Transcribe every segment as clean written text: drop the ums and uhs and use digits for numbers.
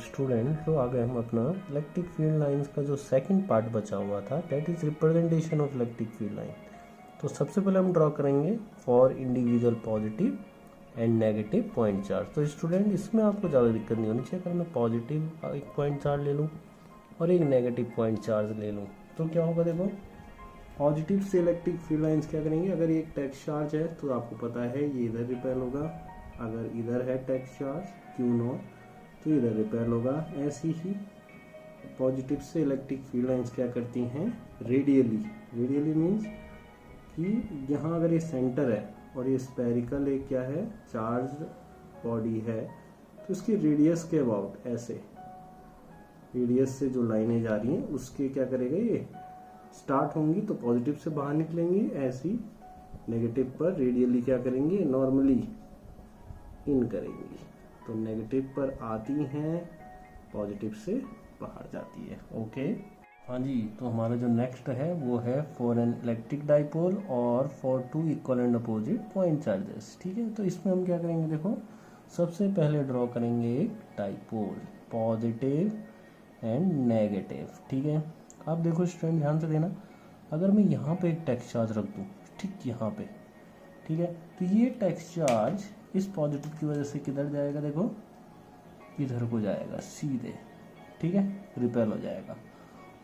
Student, तो आगे हम अपना इलेक्ट्रिक फील्ड लाइंस का जो सेकंड पार्ट बचा हुआ था that is representation of electric field line. तो सबसे पहले हम ड्रॉ करेंगे for individual positive and negative point charge. तो स्टूडेंट इसमें आपको ज़्यादा दिक्कत नहीं होनी चाहिए। अगर मैं पॉजिटिव एक पॉइंट चार्ज ले लूँ और एक नेगेटिव पॉइंट चार्ज ले लूँ तो क्या होगा, देखो पॉजिटिव से इलेक्ट्रिक फील्ड लाइंस क्या करेंगे, अगर ये एक टेक्स्ट चार्ज है तो आपको पता है ये इधर रिपेल होगा, अगर इधर है टेक्स्ट चार्ज Q0 तो इधर रिपेल होगा। ऐसी ही पॉजिटिव से इलेक्ट्रिक फील्ड लाइंस क्या करती हैं, रेडियली मीन्स कि यहाँ अगर ये सेंटर है और ये स्पेरिकल एक क्या है चार्ज बॉडी है तो इसकी रेडियस के अबाउट ऐसे रेडियस से जो लाइनें जा रही हैं उसके क्या करेगा, ये स्टार्ट होंगी तो पॉजिटिव से बाहर निकलेंगी, ऐसी नेगेटिव पर रेडियली क्या करेंगे, नॉर्मली इन करेंगी। तो नेगेटिव पर आती हैं, पॉजिटिव से बाहर जाती है। ओके हाँ जी, तो हमारा जो नेक्स्ट है वो है फॉर एन इलेक्ट्रिक डाइपोल और for two equal and opposite point charges. ठीक है, तो इसमें हम क्या करेंगे, देखो सबसे पहले ड्रॉ करेंगे एक डाइपोल पॉजिटिव एंड नेगेटिव। ठीक है, अब देखो स्टूडेंट ध्यान से देना, अगर मैं यहाँ पे एक टेक्स्ट चार्ज रख दूँ ठीक यहाँ पे, ठीक है, तो ये टेक्स्ट चार्ज इस पॉजिटिव की वजह से किधर जाएगा, देखो इधर को जाएगा सीधे, ठीक है, रिपेल हो जाएगा।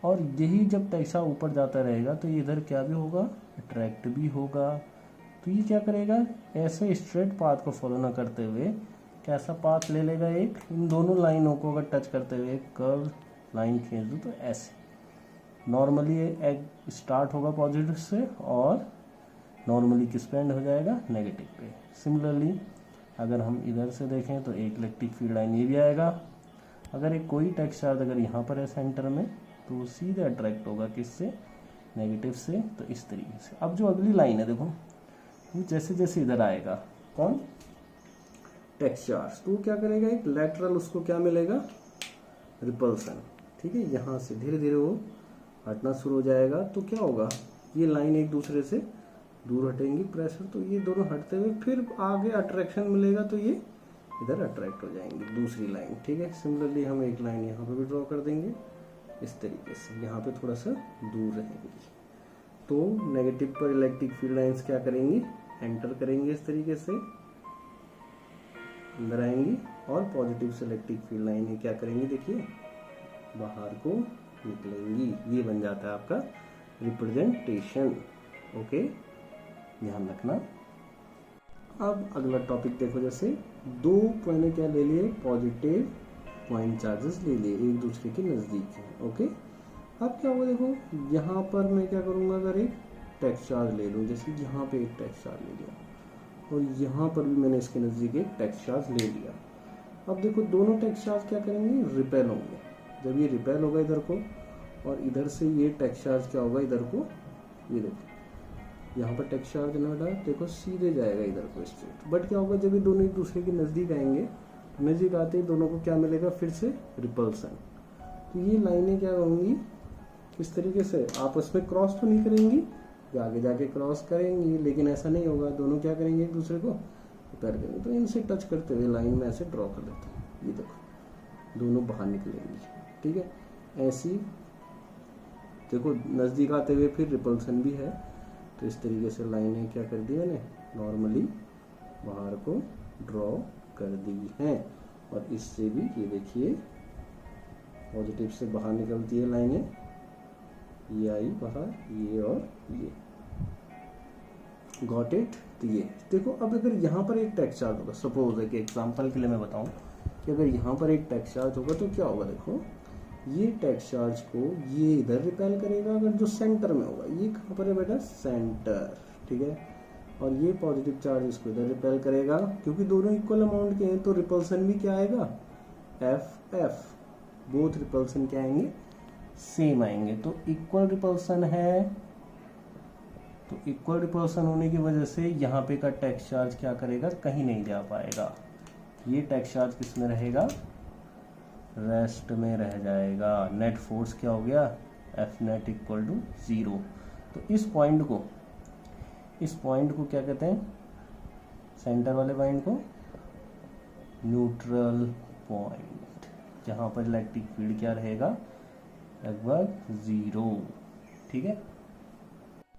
और यही जब टेक्स्ट ऊपर जाता रहेगा तो इधर क्या भी होगा, अट्रैक्ट भी होगा। तो ये क्या करेगा, ऐसे स्ट्रेट पाथ को फॉलो ना करते हुए कैसा पाथ ले लेगा, एक इन दोनों लाइनों को अगर टच करते हुए एक कर्व लाइन खींच दूँ तो ऐसे नॉर्मली एक स्टार्ट होगा पॉजिटिव से और नॉर्मली किस पे एंड हो जाएगा, नेगेटिव पे। सिमिलरली अगर हम इधर से देखें तो एक इलेक्ट्रिक फील्ड लाइन ये भी आएगा। अगर एक कोई टेक्स्ट चार्ज अगर यहाँ पर है सेंटर में तो वो सीधे अट्रैक्ट होगा किससे, नेगेटिव से। तो इस तरीके से अब जो अगली लाइन है देखो, वो जैसे जैसे इधर आएगा कौन, टेक्स्ट चार्ज, तो क्या करेगा, एक लेटरल उसको क्या मिलेगा, रिपल्सन। ठीक है, यहाँ से धीरे धीरे वो हटना शुरू हो जाएगा। तो क्या होगा, ये लाइन एक दूसरे से दूर हटेंगी प्रेशर, तो ये दोनों हटते हुए फिर आगे अट्रैक्शन मिलेगा तो ये इधर अट्रैक्ट हो जाएंगे दूसरी लाइन। ठीक है, सिमिलरली हम एक लाइन यहाँ पे भी ड्रॉ कर देंगे इस तरीके से, यहाँ पे थोड़ा सा दूर रहेंगी। तो नेगेटिव पर इलेक्ट्रिक फील्ड लाइंस क्या करेंगी, एंटर करेंगे इस तरीके से, अंदर आएंगी, और पॉजिटिव से इलेक्ट्रिक फील्ड लाइन क्या करेंगी, देखिए बाहर को निकलेंगी। ये बन जाता है आपका रिप्रेजेंटेशन। ओके, ध्यान रखना। अब अगला टॉपिक देखो, जैसे दो मैंने क्या ले लिए, पॉजिटिव पॉइंट चार्जेस ले लिए एक दूसरे के नज़दीक है। ओके, अब क्या होगा, देखो यहाँ पर मैं क्या करूँगा, अगर एक टेक्स्ट चार्ज ले लूँ, जैसे यहाँ पे एक टेक्स्ट चार्ज ले लिया और यहाँ पर भी मैंने इसके नज़दीक एक टेक्स्ट चार्ज ले लिया। अब देखो दोनों टेक्स्ट चार्ज क्या करेंगे, रिपेल होंगे। जब ये रिपेल होगा इधर को और इधर से ये टेक्स्ट चार्ज क्या होगा, इधर को, ये देखो यहाँ पर टेक्स्ट चार्ज ना बेटा, देखो सीधे जाएगा इधर को स्ट्रेट। बट क्या होगा, जब ये दोनों एक दूसरे के नज़दीक आएंगे, नज़दीक आते ही दोनों को क्या मिलेगा, फिर से रिपल्सन। तो ये लाइनें क्या होंगी, इस तरीके से आपस में क्रॉस तो नहीं करेंगी, आगे जाके क्रॉस करेंगी, लेकिन ऐसा नहीं होगा, दोनों क्या करेंगे, एक दूसरे को रिपेल करेंगे। तो इनसे टच करते हुए लाइन में ऐसे ड्रॉ कर देता हूँ, ये देखो दोनों बाहर निकलेंगी। ठीक है, ऐसी देखो नज़दीक आते हुए फिर रिपल्सन भी है। तो इस तरीके से लाइनें क्या कर दी मैंने, नॉर्मली बाहर को ड्रॉ कर दी हैं। और इससे भी ये देखिए पॉजिटिव से बाहर निकलती है लाइनें, ये आई बाहर, ये और ये, गॉट इट। तो ये देखो, अब अगर यहाँ पर एक टेक्स्ट चार्ज होगा, सपोज है कि एग्जांपल के लिए मैं बताऊं कि अगर यहाँ पर एक टेक्स्ट चार्ज होगा तो क्या होगा, देखो ये टेक्स्ट चार्ज को ये इधर रिपेल करेगा, अगर जो सेंटर में होगा, ये कहाँ पर है बेटा, सेंटर। ठीक है, और ये पॉजिटिव चार्ज इसको इधर रिपेल करेगा, क्योंकि दोनों इक्वल अमाउंट के हैं तो रिपल्सन भी क्या आएगा, एफ एफ, बोथ रिपल्सन क्या आएंगे, सेम आएंगे। तो इक्वल रिपल्सन है, तो इक्वल रिपल्सन होने की वजह से यहाँ पे का टेक्स्ट चार्ज क्या करेगा, कहीं नहीं जा पाएगा। ये टेक्स्ट चार्ज किस में रहेगा, रेस्ट में रह जाएगा। नेट फोर्स क्या हो गया, एफ नेट इक्वल टू 0। तो इस पॉइंट को क्या कहते हैं, सेंटर वाले पॉइंट को न्यूट्रल पॉइंट। जहाँ पर इलेक्ट्रिक फील्ड क्या रहेगा, लगभग 0। ठीक है।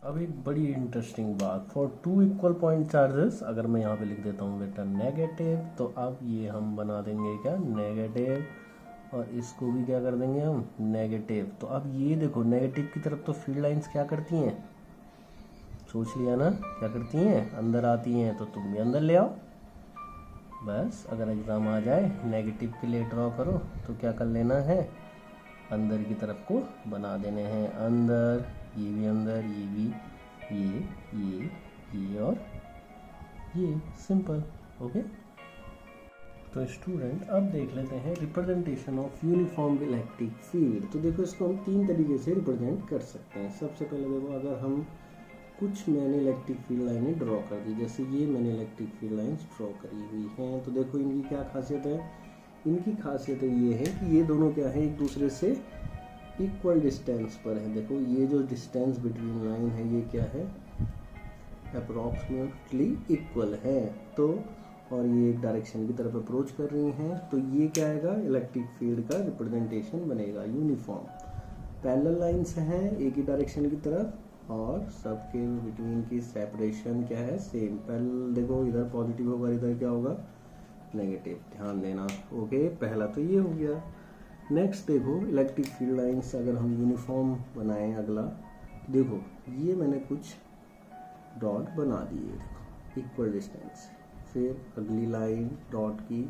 अब एक बड़ी इंटरेस्टिंग बात, फॉर 2 इक्वल पॉइंट चार्जेस, अगर मैं यहाँ पे लिख देता हूँ बेटा नेगेटिव, तो अब ये हम बना देंगे क्या, नेगेटिव, और इसको भी क्या कर देंगे हम, नेगेटिव। तो अब ये देखो नेगेटिव की तरफ तो फील्ड लाइंस क्या करती हैं, सोच लिया ना, क्या करती हैं, अंदर आती हैं। तो तुम भी अंदर ले आओ बस। अगर एग्ज़ाम आ जाए नेगेटिव के लिए ड्रॉ करो तो क्या कर लेना है, अंदर की तरफ को बना देने हैं, अंदर, ये भी अंदर, ये भी, ये और ये, सिंपल। ओके। तो स्टूडेंट अब देख लेते हैं representation of uniform electric field. तो देखो इसको हम 3 तरीके से रिप्रेजेंट कर सकते हैं। सबसे पहले देखो, अगर हम कुछ मैंने इलेक्ट्रिक फील्ड लाइनें ड्रॉ कर दी, जैसे ये मैंने इलेक्ट्रिक फील्ड लाइन्स ड्रॉ करी हुई हैं, तो देखो इनकी क्या खासियत है, इनकी खासियत ये है कि ये दोनों क्या है, एक दूसरे से इक्वल डिस्टेंस पर है। देखो ये जो डिस्टेंस बिटवीन लाइन है ये क्या है, अप्रॉक्सीमेटली इक्वल है। तो और ये एक डायरेक्शन की तरफ अप्रोच कर रही हैं, तो ये क्या आएगा, इलेक्ट्रिक फील्ड का रिप्रेजेंटेशन बनेगा यूनिफॉर्म। पैरेलल लाइंस हैं एक ही डायरेक्शन की तरफ, और सबके बिटवीन की सेपरेशन क्या है, सेम। पैरेलल देखो, इधर पॉजिटिव होगा, इधर क्या होगा, नेगेटिव, ध्यान देना। ओके, पहला तो ये हो गया। नेक्स्ट देखो, इलेक्ट्रिक फील्ड लाइंस अगर हम यूनिफॉर्म बनाएं, अगला देखो ये मैंने कुछ डॉट बना दिए, देखो इक्वल डिस्टेंस, फिर अगली लाइन डॉट की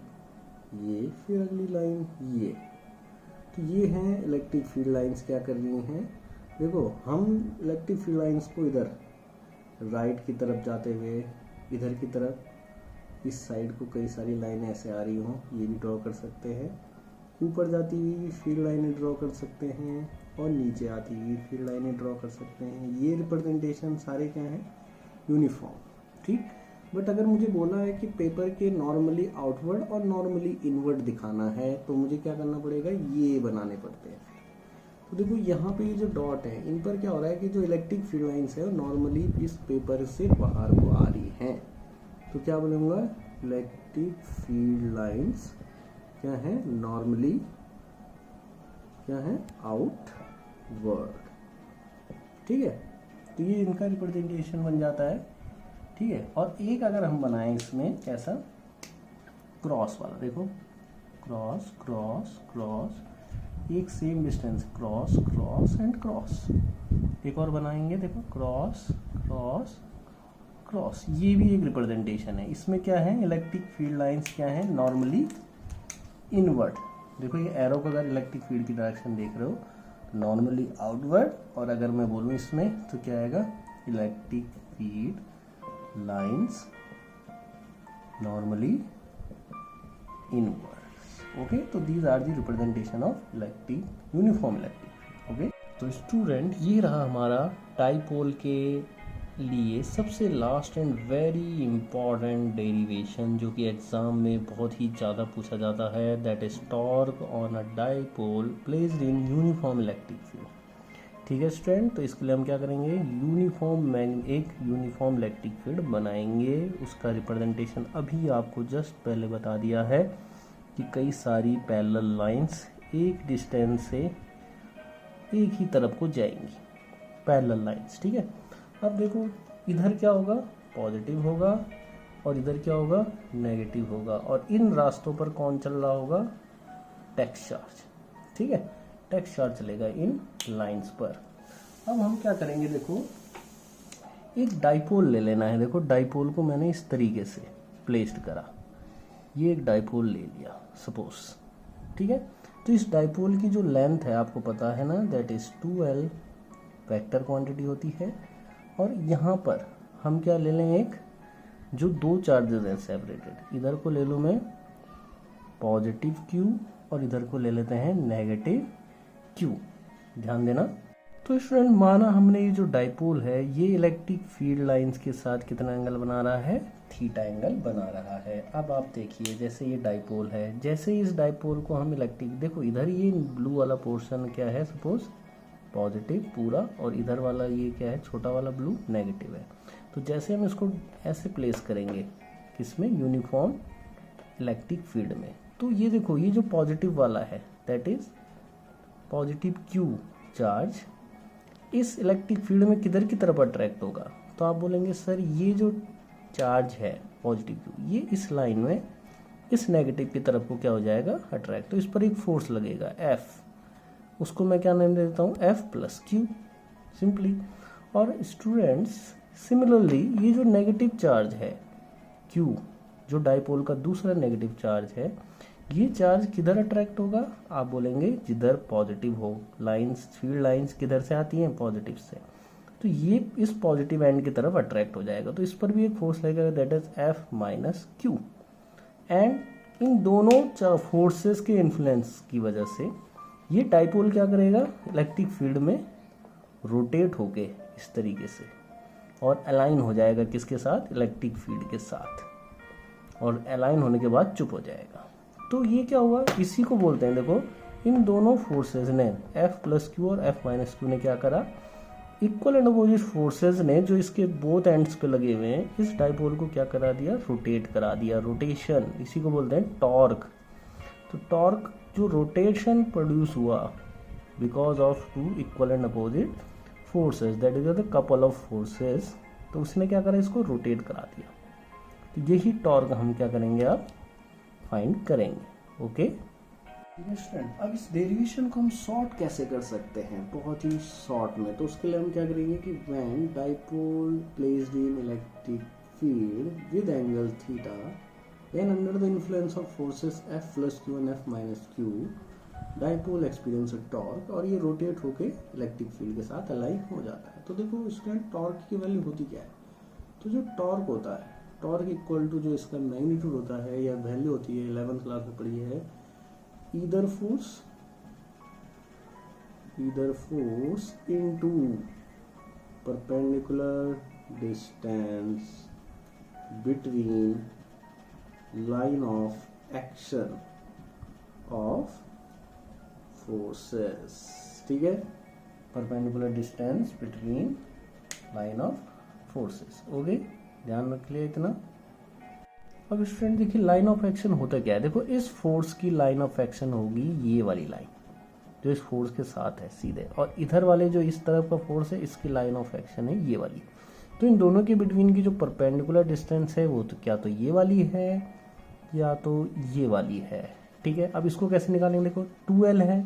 ये, फिर अगली लाइन ये। तो ये हैं इलेक्ट्रिक फील्ड लाइंस क्या कर रही हैं, देखो हम इलेक्ट्रिक फील्ड लाइंस को इधर राइट की तरफ जाते हुए, इधर की तरफ इस साइड को कई सारी लाइनें ऐसे आ रही हों, ये भी ड्रॉ कर सकते हैं। ऊपर जाती हुई फील्ड लाइनें ड्रॉ कर सकते हैं, और नीचे आती हुई फील्ड लाइनें ड्रॉ कर सकते हैं। ये रिप्रेजेंटेशन सारे क्या हैं, यूनिफॉर्म। ठीक। बट अगर मुझे बोला है कि पेपर के नॉर्मली आउटवर्ड और नॉर्मली इनवर्ड दिखाना है, तो मुझे क्या करना पड़ेगा, ये बनाने पड़ते हैं। तो देखो यहाँ पे ये जो डॉट है, इन पर क्या हो रहा है कि जो इलेक्ट्रिक फील्ड लाइंस है वो नॉर्मली इस पेपर से बाहर को आ रही हैं। तो क्या बोलूँगा, इलेक्ट्रिक फील्ड लाइंस क्या है, नॉर्मली क्या है, आउटवर्ड। ठीक है। तो ये इनका रिप्रेजेंटेशन बन जाता है। ठीक है। और एक अगर हम बनाएं इसमें कैसा, क्रॉस वाला, देखो क्रॉस क्रॉस क्रॉस, एक same distance, cross cross and cross. एक और बनाएंगे, देखो क्रॉस क्रॉस क्रॉस, ये भी एक रिप्रेजेंटेशन है। इसमें क्या है, इलेक्ट्रिक फील्ड लाइंस क्या है, नॉर्मली इनवर्ड। देखो ये एरो का अगर इलेक्ट्रिक फील्ड की डायरेक्शन देख रहे हो, नॉर्मली आउटवर्ड, और अगर मैं बोलूँ इसमें तो क्या आएगा, electric field lines normally inward. Okay, तो these are the representation of electric, uniform electric. Okay, तो स्टूडेंट ये रहा हमारा डाइपोल के लिए सबसे last and very important derivation, जो कि एग्जाम में बहुत ही ज़्यादा पूछा जाता है, that is torque on a dipole placed in uniform electric field. ठीक है स्टूडेंट, तो इसके लिए हम क्या करेंगे, एक यूनिफॉर्म इलेक्ट्रिक फील्ड बनाएंगे। उसका रिप्रेजेंटेशन अभी आपको जस्ट पहले बता दिया है कि कई सारी पैरेलल लाइंस एक डिस्टेंस से एक ही तरफ को जाएंगी, पैरेलल लाइंस। ठीक है। अब देखो इधर क्या होगा, पॉजिटिव होगा, और इधर क्या होगा, नेगेटिव होगा, और इन रास्तों पर कौन चल रहा होगा, टेक्स्ट चार्ज। ठीक है, टेक्स्ट चार्ज चलेगा इन लाइंस पर। अब हम क्या करेंगे, देखो एक डाइपोल ले लेना है। देखो डाइपोल को मैंने इस तरीके से प्लेस्ड करा, ये एक डाइपोल ले लिया सपोज। ठीक है। तो इस डाइपोल की जो लेंथ है आपको पता है ना, that is 2L vector quantity होती है। और यहाँ पर हम क्या ले लें, एक जो दो चार्जेस हैं सेपरेटेड, इधर को ले लूँ मैं पॉजिटिव Q और इधर को ले लेते हैं नेगेटिव Q। ध्यान देना। तो स्टूडेंट माना हमने ये जो डाइपोल है ये इलेक्ट्रिक फील्ड लाइंस के साथ कितना एंगल बना रहा है, थीटा एंगल बना रहा है। अब आप देखिए जैसे ये डाइपोल है, जैसे इस डाइपोल को हम इलेक्ट्रिक, देखो इधर ये ब्लू वाला पोर्शन क्या है, सपोज पॉजिटिव पूरा, और इधर वाला ये क्या है, छोटा वाला ब्लू नेगेटिव है। तो जैसे हम इसको ऐसे प्लेस करेंगे किसमें, यूनिफॉर्म इलेक्ट्रिक फील्ड में, तो ये देखो, ये जो पॉजिटिव वाला है that is positive Q charge इस इलेक्ट्रिक फील्ड में किधर की तरफ अट्रैक्ट होगा। तो आप बोलेंगे सर ये जो चार्ज है पॉजिटिव Q, ये इस लाइन में इस नेगेटिव की तरफ को क्या हो जाएगा, अट्रैक्ट। तो इस पर एक फोर्स लगेगा F, उसको मैं क्या नाम दे देता हूँ, F प्लस Q सिंपली। और स्टूडेंट्स सिमिलरली ये जो नेगेटिव चार्ज है Q, जो डाइपोल का दूसरा नेगेटिव चार्ज है, ये चार्ज किधर अट्रैक्ट होगा, आप बोलेंगे जिधर पॉजिटिव हो। लाइंस, फील्ड लाइंस किधर से आती हैं, पॉजिटिव से। तो ये इस पॉजिटिव एंड की तरफ अट्रैक्ट हो जाएगा। तो इस पर भी एक फोर्स लगेगा that is F minus Q। And in दोनों फोर्सेस के इन्फ्लुएंस की वजह से ये डाइपोल क्या करेगा, इलेक्ट्रिक फील्ड में रोटेट होके इस तरीके से और अलाइन हो जाएगा किसके साथ, इलेक्ट्रिक फील्ड के साथ। और अलाइन होने के बाद चुप हो जाएगा। तो ये क्या हुआ, इसी को बोलते हैं, देखो इन दोनों फोर्सेस ने F प्लस Q और F माइनस Q ने क्या करा, इक्वल एंड अपोजिट फोर्सेस ने जो इसके बोथ एंड्स पे लगे हुए हैं इस डाइपोल को क्या करा दिया, रोटेट करा दिया। रोटेशन, इसी को बोलते हैं टॉर्क। तो टॉर्क जो रोटेशन प्रोड्यूस हुआ because of two equal and opposite forces that is the couple of forces, तो उसने क्या करा, इसको रोटेट करा दिया। तो यही टॉर्क हम क्या करेंगे, अब फाइंड करेंगे। ओके स्टूडेंट, अब इस डेरिवेशन को हम शॉर्ट कैसे कर सकते हैं, बहुत ही शॉर्ट में। तो उसके लिए हम क्या करेंगे कि when dipole placed in electric field with angle theta then under the influence of forces F plus Q and F minus Q dipole experience torque, और ये रोटेट होके इलेक्ट्रिक फील्ड के साथ अलाइन हो जाता है। तो देखो स्टूडेंट, टॉर्क की वैल्यू होती क्या है, तो जो टॉर्क होता है, टॉर्क इक्वल टू जो इसका मैग्नीट्यूड होता है या वैल्यू होती है, 11th क्लास में पढ़ी है, either force into perpendicular distance between line of action of forces. ठीक है, perpendicular distance between line of forces. Okay, ध्यान रख लिया इतना। अब स्टूडेंट देखिए, लाइन ऑफ एक्शन होता क्या है, देखो इस फोर्स की लाइन ऑफ एक्शन होगी ये वाली लाइन जो इस फोर्स के साथ है सीधे, और इधर वाले जो इस तरफ का फोर्स है इसकी लाइन ऑफ एक्शन है ये वाली। तो इन दोनों के बिटवीन की जो परपेंडिकुलर डिस्टेंस है वो तो क्या तो ये वाली है या तो ये वाली है। ठीक है, अब इसको कैसे निकालेंगे, देखो 2L है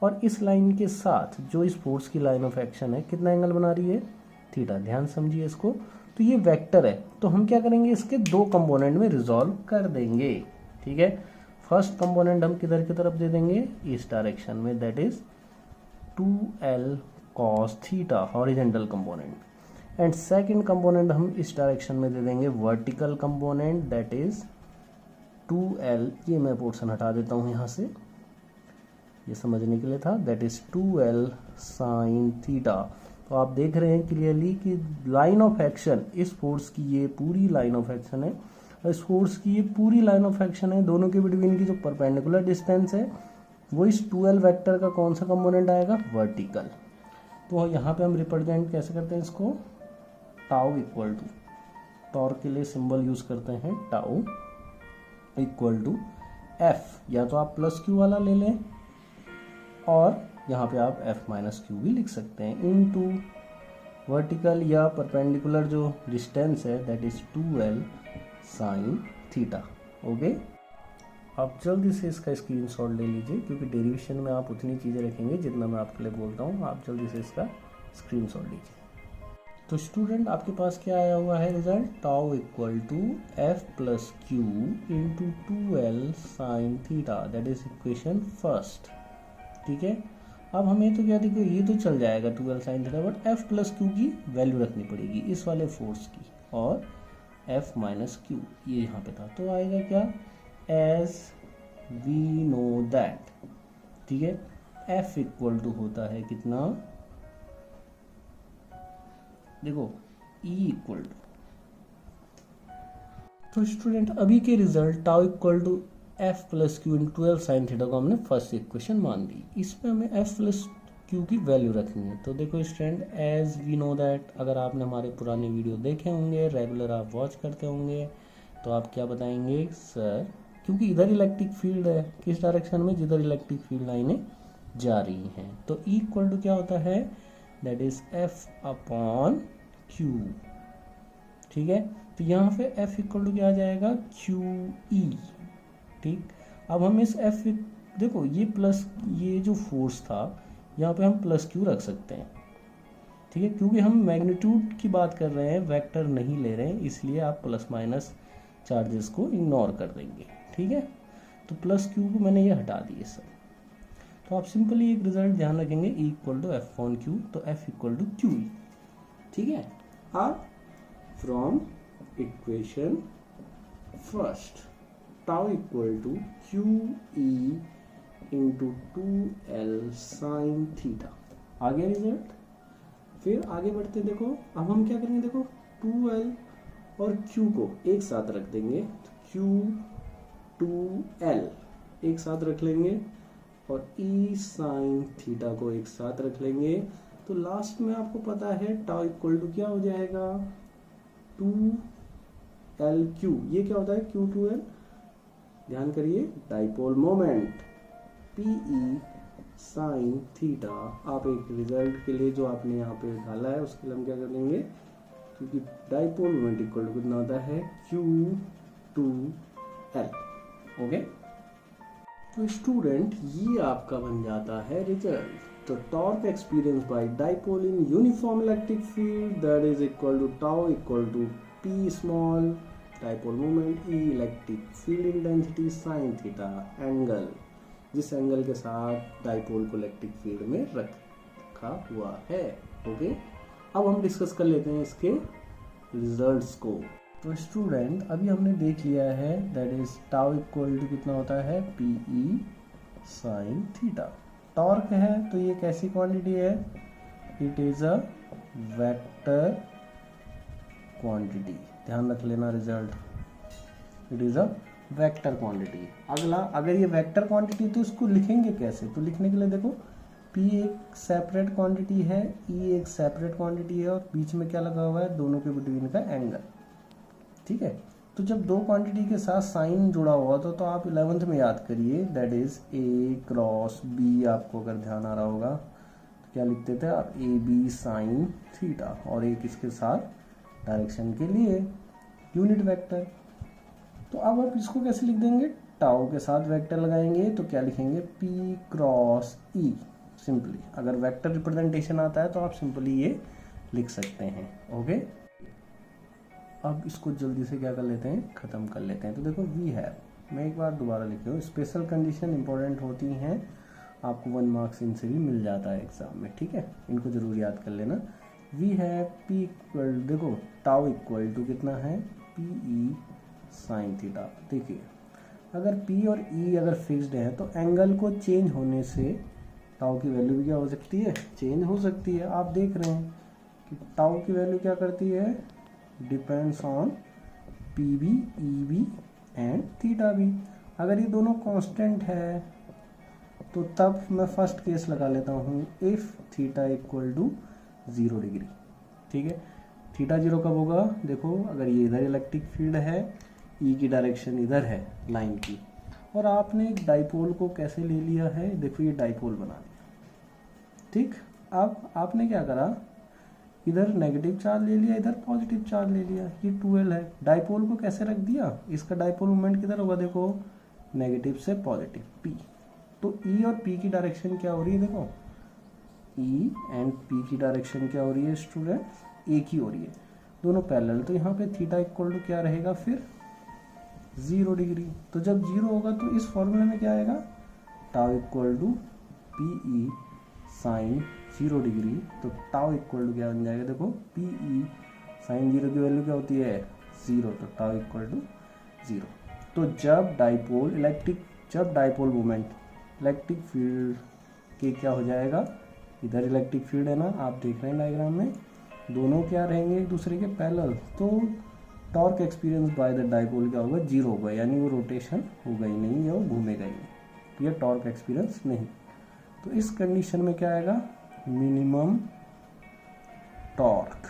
और इस लाइन के साथ जो इस फोर्स की लाइन ऑफ एक्शन है कितना एंगल बना रही है, थीटा। ध्यान समझिए इसको। तो ये वेक्टर है, तो हम क्या करेंगे, इसके दो कंपोनेंट में रिजॉल्व कर देंगे। ठीक है, फर्स्ट कंपोनेंट हम किधर की तरफ दे देंगे, इस डायरेक्शन में, that is 2L cos theta horizontal component, and second component हम इस डायरेक्शन में दे देंगे vertical component that is 2L, ये मैं पोर्शन हटा देता हूँ यहाँ से, ये समझने के लिए था, that is 2L sin theta. तो आप देख रहे हैं क्लियरली कि लाइन ऑफ एक्शन, इस फोर्स की ये पूरी लाइन ऑफ एक्शन है और इस फोर्स की ये पूरी लाइन ऑफ एक्शन है, दोनों के बिटवीन की जो परपेंडिकुलर डिस्टेंस है वो इस 2L वेक्टर का कौन सा कंपोनेंट आएगा, वर्टिकल। तो यहाँ पे हम रिप्रेजेंट कैसे करते हैं इसको, टाउ इक्वल टू, टॉर्क के लिए सिंबल यूज करते हैं टाउ इक्वल टू F, या तो आप प्लस Q वाला ले लें और यहाँ पे आप F माइनस Q भी लिख सकते हैं, इनटू वर्टिकल या परपेंडिकुलर जो डिस्टेंस है that is 2L sin theta. Okay, आप जल्दी से इसका स्क्रीनशॉट ले लीजिए क्योंकि डेरिवेशन में आप उतनी चीज़ें रखेंगे जितना मैं आपके लिए बोलता हूँ। आप जल्दी से इसका स्क्रीनशॉट लीजिए। तो स्टूडेंट आपके पास क्या आया हुआ है result, tau equal to F plus Q into 2L sin theta, that is equation first. ठीक है, अब हमें तो क्या, देखो ये तो चल जाएगा 2L sin theta, but F plus Q की वैल्यू रखनी पड़ेगी इस वाले फोर्स की, और F माइनस Q ये यहाँ पे था, तो आएगा क्या, एज वी नो दैट। ठीक है, F इक्वल टू होता है कितना, देखो E इक्वल टू, तो स्टूडेंट अभी के result tau equal to F plus Q in 2L sin theta को हमने फर्स्ट इक्वेशन मान ली, इसमें हमें F प्लस Q की वैल्यू रखनी है। तो देखो student, as we know that, अगर आपने हमारे पुराने वीडियो देखे होंगे, रेगुलर आप वॉच करते होंगे, तो आप क्या बताएंगे, सर क्योंकि इधर इलेक्ट्रिक फील्ड है, किस डायरेक्शन में, जिधर इलेक्ट्रिक फील्ड लाइनें जा रही हैं। तो E इक्वल टू क्या होता है, that is F upon Q। ठीक है, तो यहाँ पे F इक्वल टू क्या आ जाएगा, QE। ठीक, अब हम इस F, देखो ये प्लस, ये जो फोर्स था यहाँ पे हम प्लस Q रख सकते हैं। ठीक है, क्योंकि हम मैग्नीट्यूड की बात कर रहे हैं, वेक्टर नहीं ले रहे हैं, इसलिए आप प्लस माइनस चार्जेस को इग्नोर कर देंगे। ठीक है, तो प्लस Q को मैंने ये हटा दिए सब। तो आप सिंपली एक रिजल्ट ध्यान रखेंगे, E equal to F on Q, तो F इक्वल टू क्यू। ठीक है, आप from equation first tau equal to Q E into 2L sine theta, आ गया रिजल्ट। फिर आगे बढ़ते देखो, अब हम क्या करेंगे, देखो 2L और Q को एक साथ रख देंगे, Q 2L एक साथ रख लेंगे और E साइन थीटा को एक साथ रख लेंगे। तो लास्ट में आपको पता है टाउ इक्वल टू क्या हो जाएगा, 2LQ। ये क्या होता है, Q2L, ध्यान करिए, dipole moment PE sine theta. आप एक रिजल्ट के लिए जो आपने यहाँ पे डाला है उसके लिए हम क्या कर देंगे, क्योंकि डाइपोल मोमेंट इक्वल टू कितना होता है, Q2L। ओके, तो स्टूडेंट ये आपका बन जाता है रिजल्ट। तो torque experience by dipole in uniform electric field that is equal to tau equal to P small dipole moment E electric field intensity sine theta, angle जिस एंगल के साथ डाइपोल को इलेक्ट्रिक फील्ड में रखा हुआ है। Okay, अब हम डिस्कस कर लेते हैं इसके रिजल्ट्स को। तो स्टूडेंट अभी हमने देख लिया है that is tau equal to कितना होता है, PE साइन थीटा। टॉर्क है तो ये कैसी क्वांटिटी है, it is a vector quantity, ध्यान रख लेना result, it is a vector quantity. अगला, अगर ये वेक्टर क्वांटिटी तो इसको लिखेंगे कैसे, तो लिखने के लिए देखो P एक सेपरेट क्वांटिटी है, E एक सेपरेट क्वांटिटी है और बीच में क्या लगा हुआ है, दोनों के बिटवीन का एंगल। ठीक है, तो जब दो क्वांटिटी के साथ साइन जुड़ा हुआ तो आप 11th में याद करिए, that is A cross B। आपको अगर ध्यान आ रहा होगा तो क्या लिखते थे आप, AB साइन थीटा, और एक इसके साथ डायरेक्शन के लिए यूनिट वेक्टर। तो अब आप इसको कैसे लिख देंगे, टाउ के साथ वेक्टर लगाएंगे तो क्या लिखेंगे, P क्रॉस E। सिंपली अगर वेक्टर रिप्रेजेंटेशन आता है तो आप सिंपली ये लिख सकते हैं। ओके, अब इसको जल्दी से क्या कर लेते हैं, ख़त्म कर लेते हैं। तो देखो वी हैव, मैं एक बार दोबारा लिख हूँ, स्पेशल कंडीशन इंपॉर्टेंट होती हैं, आपको 1 मार्क्स इनसे भी मिल जाता है एग्जाम में। ठीक है, इनको जरूर याद कर लेना। वी हैव P इक्वल, देखो टाउ इक्वल टू कितना है, PE साइन थीटा। देखिए अगर P और E अगर फिक्स्ड है तो एंगल को चेंज होने से टाउ की वैल्यू भी क्या हो सकती है, चेंज हो सकती है। आप देख रहे हैं कि टाउ की वैल्यू क्या करती है, depends on PB, EB and theta भी। अगर ये दोनों कांस्टेंट है तो तब मैं फर्स्ट केस लगा लेता हूँ, if theta equal to 0 degree. ठीक है, थीटा 0 कब होगा, देखो अगर ये इधर इलेक्ट्रिक फील्ड है, E की डायरेक्शन इधर है लाइन की, और आपने एक डाइपोल को कैसे ले लिया है, देखो ये डाइपोल बना लिया। ठीक, अब आपने क्या करा, इधर नेगेटिव चार्ज ले लिया, इधर पॉजिटिव चार्ज ले लिया, ये 2L है, डाइपोल को कैसे रख दिया, इसका डाइपोल मोमेंट किधर होगा, देखो नेगेटिव से पॉजिटिव P। तो E और P की डायरेक्शन क्या हो रही है, देखो E एंड P की डायरेक्शन क्या हो रही है स्टूडेंट, एक ही हो रही है, दोनों पैरेलल। तो यहाँ पे थीटा इक्वल टू क्या रहेगा फिर, 0 डिग्री। तो जब 0 होगा तो इस फॉर्मूले में क्या आएगा, tau equal to PE sine 0 degree. तो टाउ इक्वल टू क्या बन जाएगा, देखो PE साइन 0 की वैल्यू क्या होती है, 0, तो टाउ इक्वल टू 0। तो जब डाइपोल मोमेंट इलेक्ट्रिक फील्ड के क्या हो जाएगा, इधर इलेक्ट्रिक फील्ड है ना, आप देख रहे हैं डायग्राम में, दोनों क्या रहेंगे एक दूसरे के पैरेलल, तो torque experience by the dipole क्या होगा, 0 होगा, यानी वो रोटेशन होगा ही नहीं, या वो घूमेगा ही नहीं, ये टॉर्क एक्सपीरियंस नहीं। तो इस कंडीशन में क्या आएगा, मिनिमम टॉर्क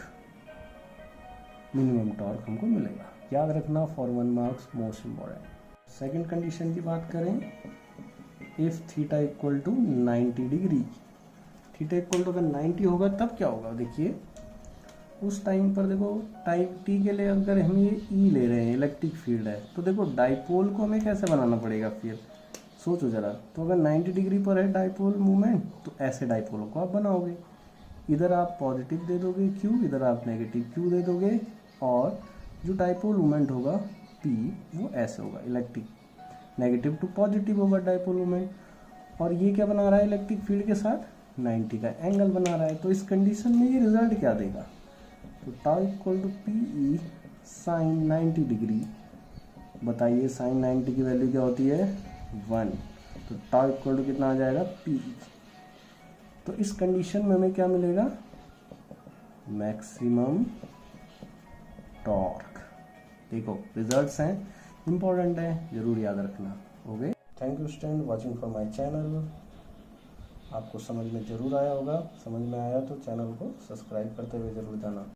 हमको मिलेगा। याद रखना for 1 marks, most important. Second condition की बात करें, if theta equal to 90 degree, theta equal to अगर 90 होगा तब क्या होगा, देखिए उस टाइम पर देखो टाइम टी के लिए अगर हम ये ई ले रहे हैं, इलेक्ट्रिक फील्ड है, तो देखो डाइपोल को हमें कैसे बनाना पड़ेगा फिर, सोचो जरा। तो अगर 90 डिग्री पर है डाइपोल मूवमेंट, तो ऐसे डाइपोलों को आप बनाओगे, इधर आप पॉजिटिव दे दोगे क्यू, इधर आप नेगेटिव क्यू दे दोगे, और जो डाइपोल मूवमेंट होगा पी वो ऐसे होगा, इलेक्ट्रिक नेगेटिव टू पॉजिटिव होगा डाइपोल मूवमेंट। और ये क्या बना रहा है इलेक्ट्रिक फील्ड के साथ, 90 का एंगल बना रहा है। तो इस कंडीशन में ये रिजल्ट क्या देगा, तो tau equal to P E sine 90 degree. बताइए साइन 90 की वैल्यू क्या होती है, 1, तो टाउ इक्वल टू कितना आ जाएगा, पी। तो इस कंडीशन में हमें क्या मिलेगा, मैक्सिमम टॉर्क। देखो रिजल्ट्स हैं, इंपॉर्टेंट है, जरूर याद रखना। Okay, thank you student watching for my channel. आपको समझ में जरूर आया होगा, समझ में आया तो चैनल को सब्सक्राइब करते हुए जरूर जाना।